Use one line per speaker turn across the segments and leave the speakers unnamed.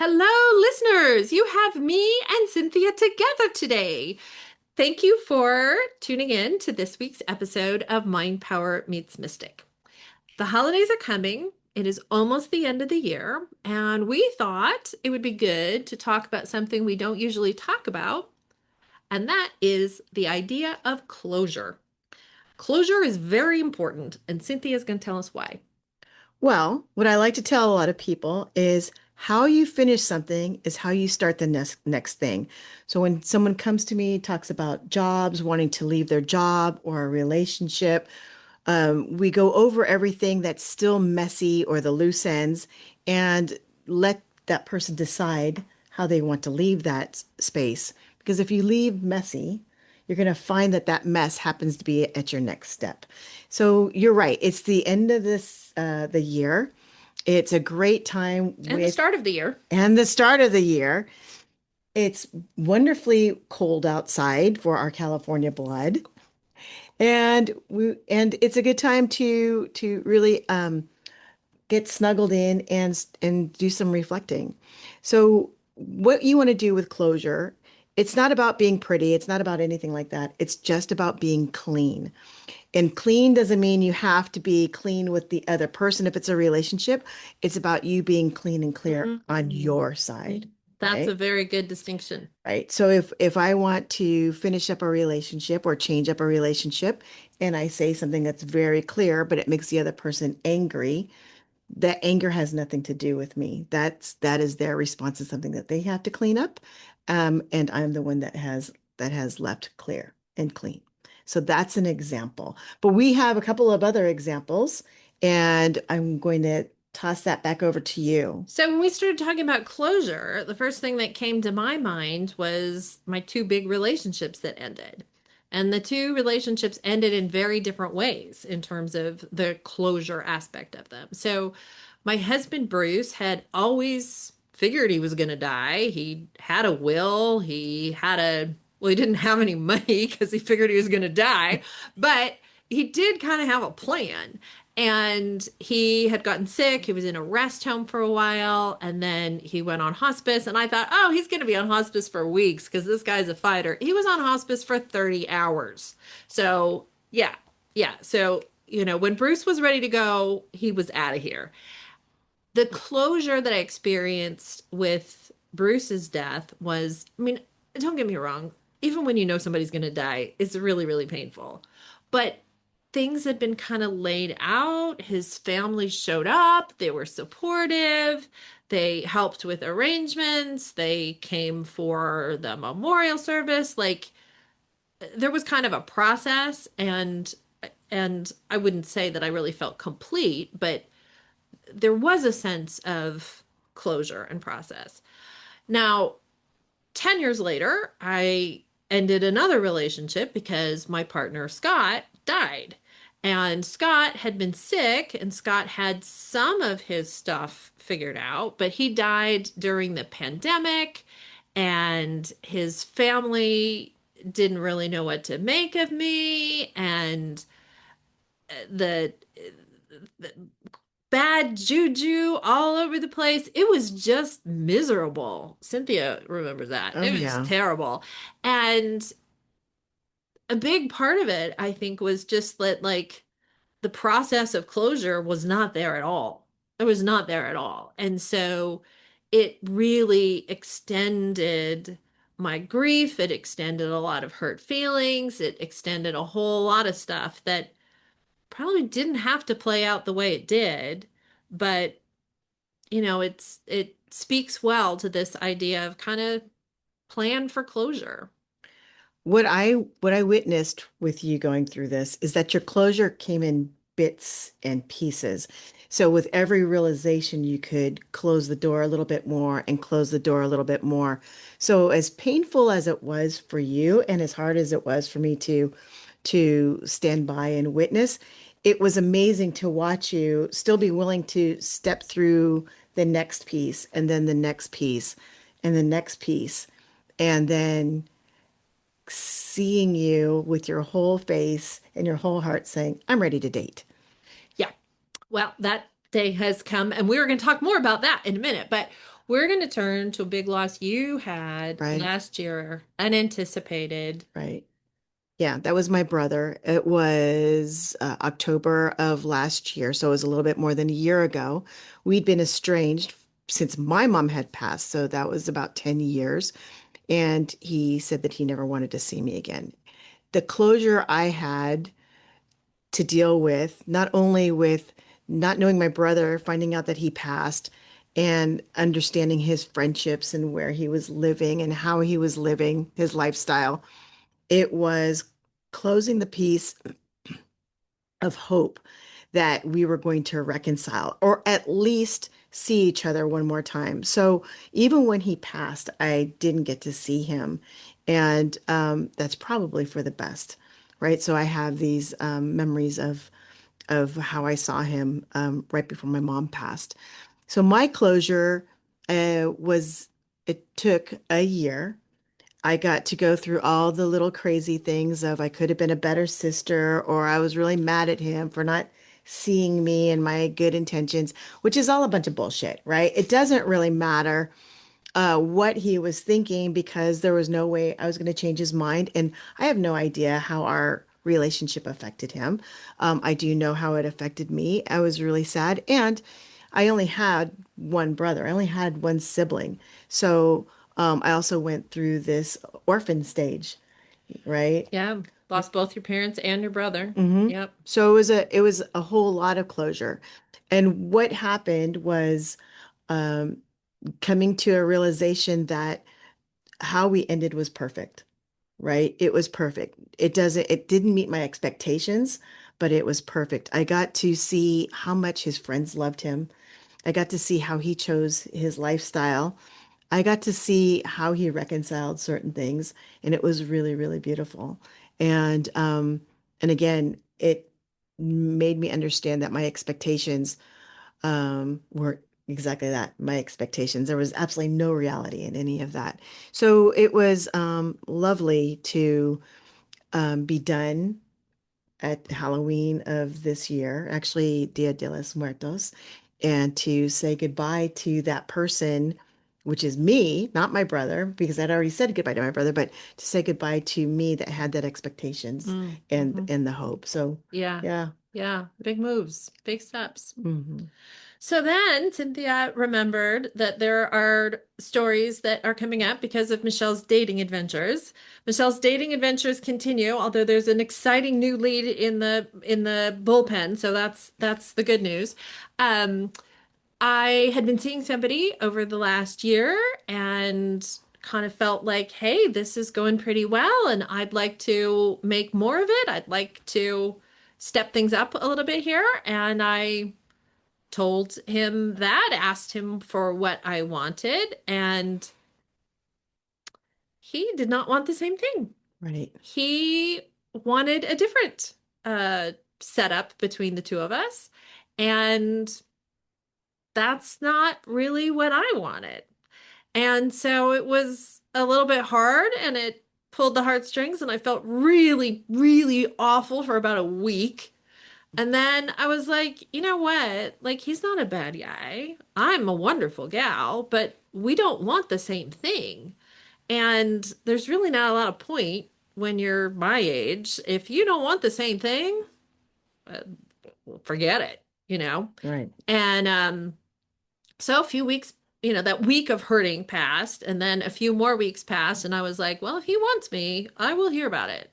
Hello, listeners. You have me and Cynthia together today. Thank you for tuning in to this week's episode of Mind Power Meets Mystic. The holidays are coming. It is almost the end of the year, and we thought it would be good to talk about something we don't usually talk about, and that is the idea of closure. Closure is very important, and Cynthia is going to tell us why.
Well, what I like to tell a lot of people is how you finish something is how you start the next thing. So when someone comes to me, talks about jobs, wanting to leave their job or a relationship, we go over everything that's still messy or the loose ends and let that person decide how they want to leave that space. Because if you leave messy, you're going to find that that mess happens to be at your next step. So you're right. It's the end of the year. It's a great time
And the
with,
start of the year.
and the start of the year. It's wonderfully cold outside for our California blood. And it's a good time to really get snuggled in and do some reflecting. So what you want to do with closure, it's not about being pretty, it's not about anything like that. It's just about being clean. And clean doesn't mean you have to be clean with the other person. If it's a relationship, it's about you being clean and clear on
Mhm.
your side,
That's a
right?
very good distinction.
Right. So if I want to finish up a relationship or change up a relationship and I say something that's very clear, but it makes the other person angry, that anger has nothing to do with me. That is their response to something that they have to clean up. And I'm the one that has left clear and clean. So that's an example. But we have a couple of other examples, and I'm going to toss that back over to you.
So when we started talking about closure, the first thing that came to my mind was my two big relationships that ended. And the two relationships ended in very different ways in terms of the closure aspect of them. So my husband Bruce had always figured he was going to die. He had a will, well, he didn't have any money because he figured he was going to die, but he did kind of have a plan. And he had gotten sick. He was in a rest home for a while. And then he went on hospice. And I thought, oh, he's going to be on hospice for weeks because this guy's a fighter. He was on hospice for 30 hours. So, yeah, yeah. So, when Bruce was ready to go, he was out of here. The closure that I experienced with Bruce's death was, I mean, don't get me wrong, even when you know somebody's going to die, it's really, really painful. But things had been kind of laid out. His family showed up, they were supportive, they helped with arrangements, they came for the memorial service. Like there was kind of a process, and I wouldn't say that I really felt complete, but there was a sense of closure and process. Now, 10 years later, I ended another relationship because my partner, Scott, died. And Scott had been sick, and Scott had some of his stuff figured out, but he died during the pandemic, and his family didn't really know what to make of me. And the bad juju all over the place. It was just miserable. Cynthia remembers that.
Oh
It was
yeah.
terrible. And a big part of it, I think, was just that, like, the process of closure was not there at all. It was not there at all. And so it really extended my grief. It extended a lot of hurt feelings. It extended a whole lot of stuff that probably didn't have to play out the way it did, but it speaks well to this idea of kind of plan for closure.
What I witnessed with you going through this is that your closure came in bits and pieces. So with every realization, you could close the door a little bit more and close the door a little bit more. So as painful as it was for you and as hard as it was for me to stand by and witness, it was amazing to watch you still be willing to step through the next piece and then the next piece and the next piece. And then seeing you with your whole face and your whole heart saying, I'm ready to date.
Yeah. Well, that day has come, and we were going to talk more about that in a minute. But we're going to turn to a big loss you had
Right,
last year, unanticipated.
right. Yeah, that was my brother. It was October of last year, so it was a little bit more than a year ago. We'd been estranged since my mom had passed, so that was about 10 years. And he said that he never wanted to see me again. The closure I had to deal with, not only with not knowing my brother, finding out that he passed, and understanding his friendships and where he was living and how he was living his lifestyle, it was closing the piece of hope that we were going to reconcile or at least see each other one more time. So even when he passed, I didn't get to see him. And that's probably for the best, right? So I have these memories of how I saw him right before my mom passed. So my closure was, it took a year. I got to go through all the little crazy things of I could have been a better sister, or I was really mad at him for not seeing me and my good intentions, which is all a bunch of bullshit, right? It doesn't really matter what he was thinking because there was no way I was going to change his mind. And I have no idea how our relationship affected him. I do know how it affected me. I was really sad. And I only had one brother, I only had one sibling. So I also went through this orphan stage, right?
Yeah, lost both your parents and your brother.
hmm
Yep.
So it was a whole lot of closure. And what happened was um, coming to a realization that how we ended was perfect, right? It was perfect. It didn't meet my expectations, but it was perfect. I got to see how much his friends loved him. I got to see how he chose his lifestyle. I got to see how he reconciled certain things, and it was really, really beautiful. And again, it made me understand that my expectations were exactly that, my expectations. There was absolutely no reality in any of that. So it was lovely to be done at Halloween of this year, actually Dia de los Muertos, and to say goodbye to that person, which is me, not my brother, because I'd already said goodbye to my brother, but to say goodbye to me that had that expectations
Mm-hmm.
and the hope. So
Yeah.
yeah.
Yeah. Big moves, big steps.
hmm
So then Cynthia remembered that there are stories that are coming up because of Michelle's dating adventures. Michelle's dating adventures continue, although there's an exciting new lead in the bullpen, so that's the good news. Um, I had been seeing somebody over the last year and kind of felt like, hey, this is going pretty well, and I'd like to make more of it. I'd like to step things up a little bit here, and I told him that, asked him for what I wanted, and he did not want the same thing.
Right.
He wanted a different uh setup between the two of us, and that's not really what I wanted. And so it was a little bit hard and it pulled the heartstrings, and I felt really, really awful for about a week. And then I was like, you know what? Like, he's not a bad guy. I'm a wonderful gal, but we don't want the same thing. And there's really not a lot of point when you're my age. If you don't want the same thing, uh, forget it, you know?
Right.
And so a few weeks, that week of hurting passed, and then a few more weeks passed, and I was like, well, if he wants me, I will hear about it.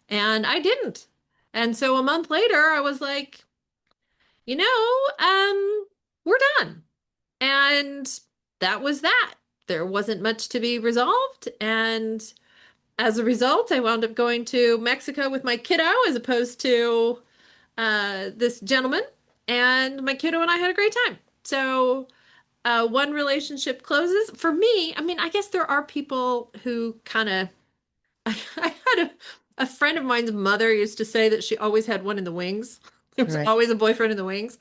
And I didn't. And so a month later, I was like, we're done. And that was that. There wasn't much to be resolved. And as a result, I wound up going to Mexico with my kiddo as opposed to this gentleman. And my kiddo and I had a great time. So one relationship closes. For me, I mean, I guess there are people who kind of. I had a friend of mine's mother used to say that she always had one in the wings. There was
Right.
always a boyfriend in the wings.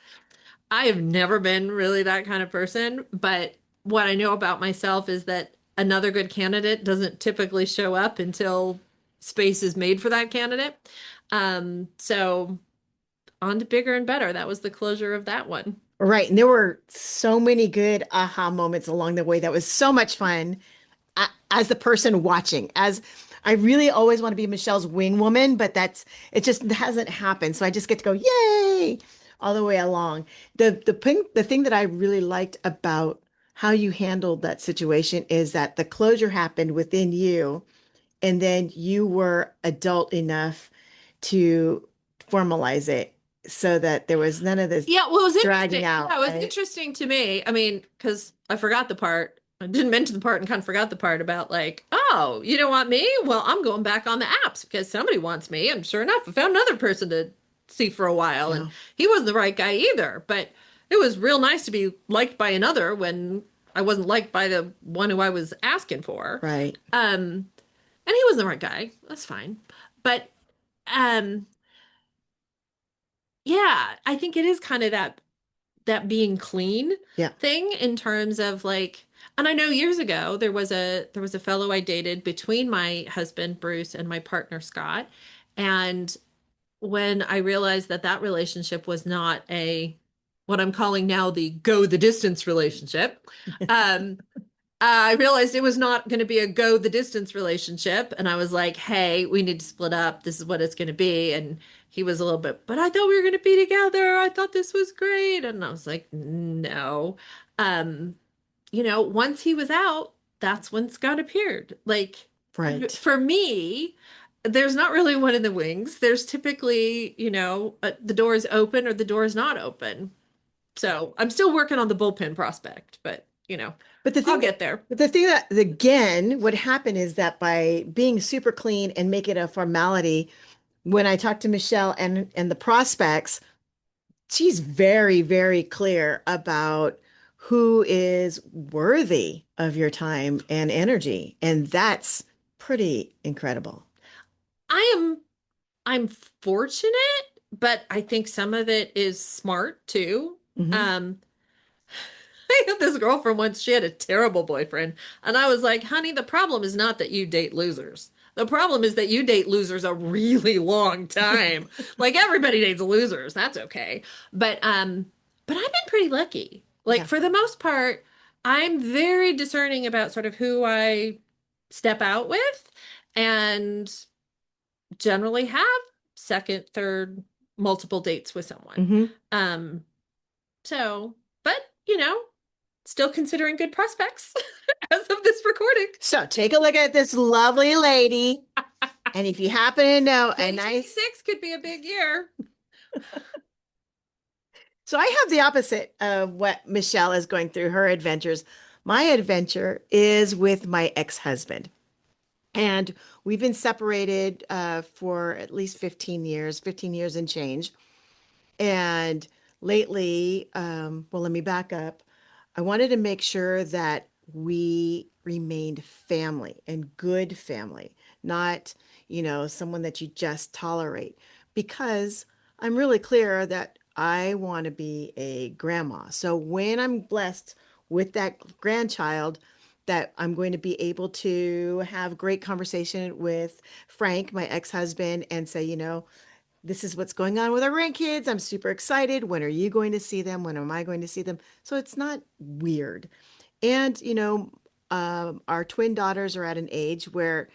I have never been really that kind of person, but what I know about myself is that another good candidate doesn't typically show up until space is made for that candidate. So on to bigger and better. That was the closure of that one.
Right. And there were so many good aha moments along the way. That was so much fun. As the person watching, as I really always want to be Michelle's wing woman, but it just hasn't happened. So I just get to go, yay, all the way along. The thing that I really liked about how you handled that situation is that the closure happened within you, and then you were adult enough to formalize it so that there was none of this
Yeah, well, it was
dragging
interesting.
out,
Yeah, it was
right?
interesting to me. I mean, because I forgot the part. I didn't mention the part and kind of forgot the part about like, oh, you don't want me? Well, I'm going back on the apps because somebody wants me. And sure enough, I found another person to see for a while, and
Yeah,
he wasn't the right guy either. But it was real nice to be liked by another when I wasn't liked by the one who I was asking for.
right,
And he wasn't the right guy. That's fine. But um, yeah, I think it is kind of that being clean
yeah.
thing in terms of like, and I know years ago there was a fellow I dated between my husband Bruce and my partner Scott, and when I realized that that relationship was not a what I'm calling now the go the distance relationship, um I realized it was not going to be a go the distance relationship. And I was like, hey, we need to split up. This is what it's going to be. And he was a little bit, but I thought we were going to be together. I thought this was great. And I was like, no. Um, once he was out, that's when Scott appeared. Like
Right.
for me, there's not really one in the wings. There's typically, the door is open or the door is not open. So I'm still working on the bullpen prospect, but
But the
I'll
thing,
get there.
but the thing that again, what happened is that by being super clean and make it a formality, when I talk to Michelle and the prospects, she's very, very clear about who is worthy of your time and energy, and that's pretty incredible.
I am I'm fortunate, but I think some of it is smart too.
Hmm.
Um, I had this girlfriend once, she had a terrible boyfriend, and I was like, honey, the problem is not that you date losers. The problem is that you date losers a really long time. Like everybody dates losers. That's okay. But I've been pretty lucky. Like
Yeah.
for the most part, I'm very discerning about sort of who I step out with and generally have second, third, multiple dates with someone.
Hmm.
Um, so, but still considering good prospects as of this recording.
So take a look at this lovely lady, and if you happen to know a nice
2026 could be a big year.
So I have the opposite of what Michelle is going through her adventures. My adventure is with my ex-husband. And we've been separated for at least 15 years and change. And lately, well, let me back up. I wanted to make sure that we remained family and good family, not, someone that you just tolerate. Because I'm really clear that I want to be a grandma. So when I'm blessed with that grandchild, that I'm going to be able to have great conversation with Frank, my ex-husband, and say, this is what's going on with our grandkids. I'm super excited. When are you going to see them? When am I going to see them? So it's not weird. And, our twin daughters are at an age where,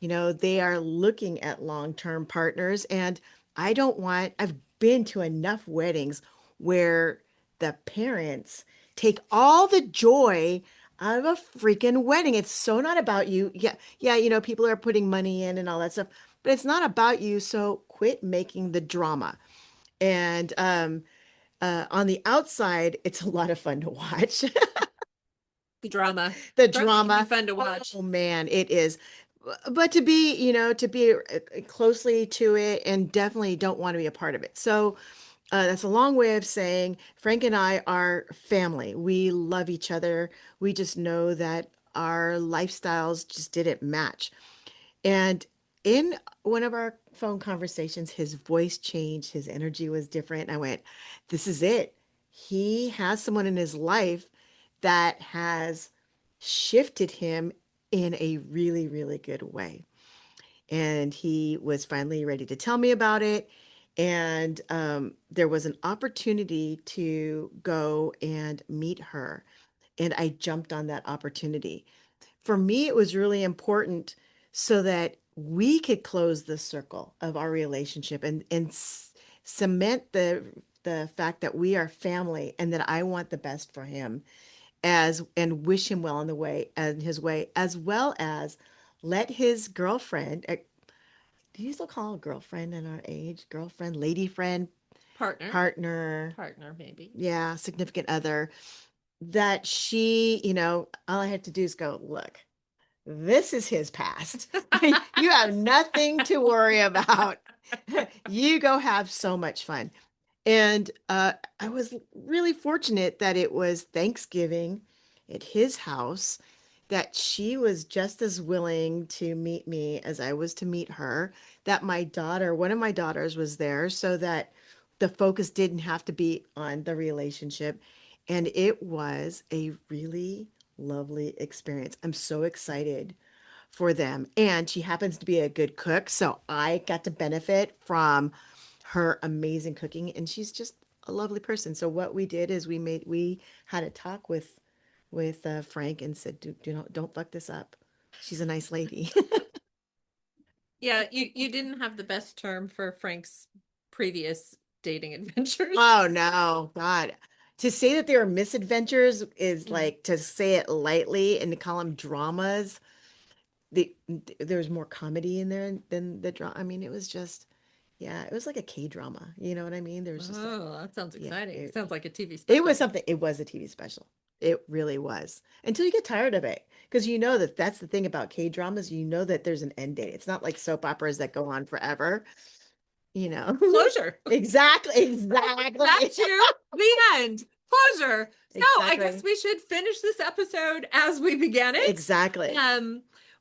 they are looking at long-term partners. And I've been to enough weddings where the parents take all the joy out of a freaking wedding. It's so not about you. Yeah, yeah, people are putting money in and all that stuff, but it's not about you. So quit making the drama. And on the outside, it's a lot of fun to watch.
The drama.
The
Drama can be
drama.
fun to watch.
Oh man, it is. But to be closely to it and definitely don't want to be a part of it. So that's a long way of saying Frank and I are family. We love each other. We just know that our lifestyles just didn't match. And in one of our phone conversations, his voice changed, his energy was different. I went, this is it. He has someone in his life that has shifted him in a really, really good way. And he was finally ready to tell me about it. And there was an opportunity to go and meet her, and I jumped on that opportunity. For me, it was really important so that we could close the circle of our relationship and cement the fact that we are family and that I want the best for him as and wish him well in the way and his way, as well as let his girlfriend, do you still call a girlfriend in our age? Girlfriend, lady friend,
Partner,
partner,
partner, maybe.
yeah, significant other, that she, all I had to do is go, look, this is his past. You have nothing to worry about. You go have so much fun. And I was really fortunate that it was Thanksgiving at his house, that she was just as willing to meet me as I was to meet her, that one of my daughters was there so that the focus didn't have to be on the relationship. And it was a really lovely experience. I'm so excited for them. And she happens to be a good cook, so I got to benefit from her amazing cooking, and she's just a lovely person. So what we did is we had a talk with Frank and said, don't fuck this up. She's a nice lady.
Yeah, you didn't have the best term for Frank's previous dating adventures.
Oh no, God. To say that they were misadventures is
Mm.
like to say it lightly, and to call them dramas. The there was more comedy in there than the drama. I mean, it was just, yeah, it was like a K drama. You know what I mean? There was just like,
Oh, that sounds
yeah,
exciting. Sounds like a TV
it was
special.
something. It was a TV special. It really was. Until you get tired of it, because you know that that's the thing about K dramas. You know that there's an end date. It's not like soap operas that go on forever. You know.
Closure.
Exactly.
That
Exactly.
too. The end. Closure. So I guess
Exactly.
we should finish this episode as we began it.
Exactly.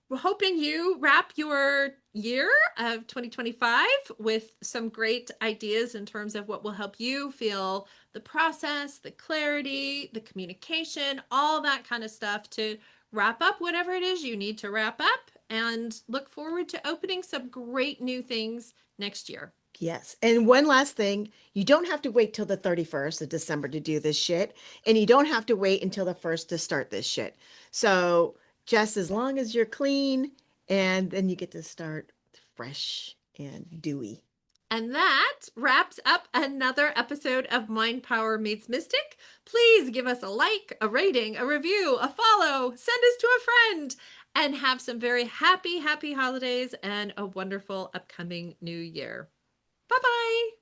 We're hoping you wrap your year of 2025 with some great ideas in terms of what will help you feel the process, the clarity, the communication, all that kind of stuff to wrap up whatever it is you need to wrap up, and look forward to opening some great new things next year.
Yes. And one last thing, you don't have to wait till the 31st of December to do this shit. And you don't have to wait until the 1st to start this shit. So just as long as you're clean, and then you get to start fresh and dewy.
And that wraps up another episode of Mind Power Meets Mystic. Please give us a like, a rating, a review, a follow, send us to a friend, and have some very happy, happy holidays and a wonderful upcoming new year. Bye bye.